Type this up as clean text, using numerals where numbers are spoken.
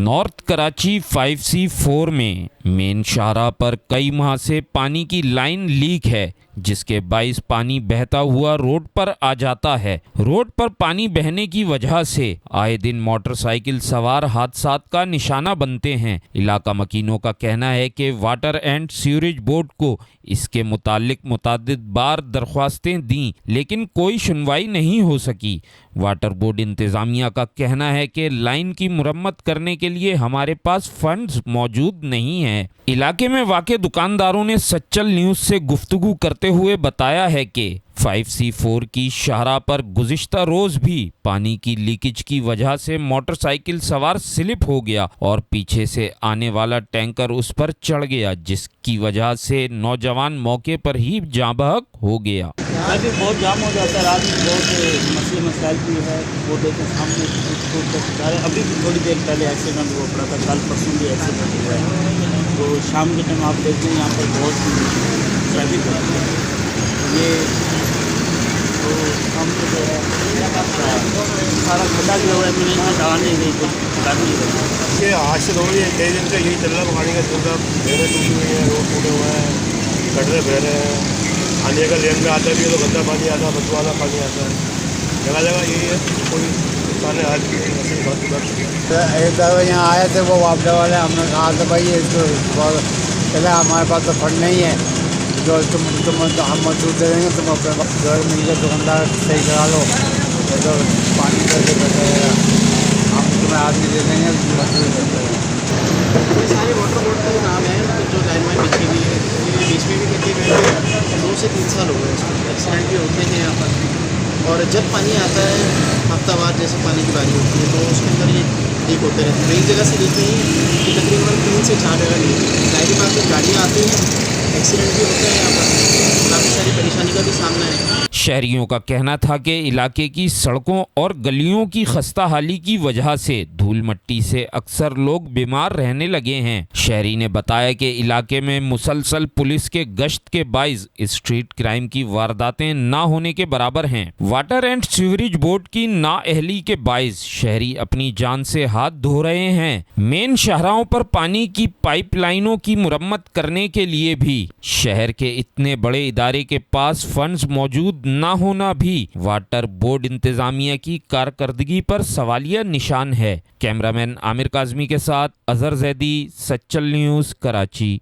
North Karachi 5C4 में main शाहराह पर कई माह से पानी की लाइन लीक है, जिसके बाइस पानी बहता हुआ रोड पर आ जाता है। रोड पर पानी बहने की वजह से आए दिन मोटरसाइकिल सवार हादसात का निशाना बनते हैं। इलाका मकीनों का कहना है कि वाटर एंड सीवरेज बोर्ड को इसके मुतालिक मुतअद्दिद बार दरख्वास्तें दी, लेकिन कोई सुनवाई नहीं हो सकी। वाटर बोर्ड इंतज़ामिया का कहना है कि लाइन की मुरम्मत करने के लिए हमारे पास फंड्स मौजूद नहीं हैं। इलाके में वाक़े दुकानदारों ने सच्चल न्यूज़ से गुफ्तगू करते हुए बताया है कि 5C4 की शाहराह पर गुज़िश्ता रोज़ भी पानी की लीकेज की वजह से मोटरसाइकिल सवार स्लिप हो गया और पीछे से आने वाला टैंकर उस पर चढ़ गया, जिसकी वजह से नौजवान मौके पर ही जाँ बहक हो गया। यहाँ भी बहुत जाम हो जाता है, रात में बहुत मसले मसाइल भी है। वो देखें सामने अभी भी थोड़ी देर पहले एक्सीडेंट हुआ पड़ा था, कल परसों भी एक्सीडेंट हुआ है। तो शाम के टाइम आप देखते हैं यहाँ पर बहुत ट्रैफिक होती है। ये तो सामने जो है सारा खड्डा भी हुआ है, मैंने आ नहीं गई कुछ कर नहीं रही। ये आज से थोड़ी कई दिन से यही चल रहा है। पानी का चल रहा, भेड़ें टूटी हुई हैं, रोड टूटे हुए हैं, गड्ढे बह रहे हैं। आने का लेन में आता भी है तो गंदा पानी आता है, बदबू वाला पानी आता है। जगह जगह यही है, कोई सारे हाल की एक दफ़ा यहाँ आए थे वो वापडा वाले, हमने कहा था भाई इसको चले हमारे पास तो फंड नहीं है, जो तुम हम मजदूर दे देंगे, तुम अपने घर मिल के दुकानदार सही करा लो, तो पानी करके बताएगा, हम तुम्हें आदमी दे देंगे, मजदूर करते हैं। ये सारे वाटर बोर्ड का नाम है जो लाइन में बिछी हुई है। ये बीच में भी कटी हुई है, 2 से 3 साल हो गए इसमें। एक्सीडेंट भी होते हैं यहाँ पर, और जब पानी आता है हफ्तावार जैसे पानी की बारी होती है तो उसके अंदर ये लीक होते रहते हैं। एक जगह से लीक नहीं है, कि तकरीबन 3 से 4 जगह लीक है। जाहिर बात है गाड़ियाँ आती हैं, एक्सीडेंट भी होते हैं, यहाँ पर काफ़ी सारी परेशानी का भी सामना है। शहरियों का कहना था कि इलाके की सड़कों और गलियों की खस्ता हाली की वजह से धूल मट्टी से अक्सर लोग बीमार रहने लगे हैं। शहरी ने बताया कि इलाके में मुसलसल पुलिस के गश्त के बाइस स्ट्रीट क्राइम की वारदातें ना होने के बराबर हैं। वाटर एंड सीवरेज बोर्ड की नाअहली के बाइस शहरी अपनी जान से हाथ धो रहे हैं। मेन शाहराहों पर पानी की पाइपलाइनों की मुरम्मत करने के लिए भी शहर के इतने बड़े इदारे के पास फंड्स मौजूद ना होना भी वाटर बोर्ड इंतजामिया की कारकर्दगी पर सवालिया निशान है। कैमरामैन आमिर काज़मी के साथ अजहर जैदी, सच्चल न्यूज़, कराची।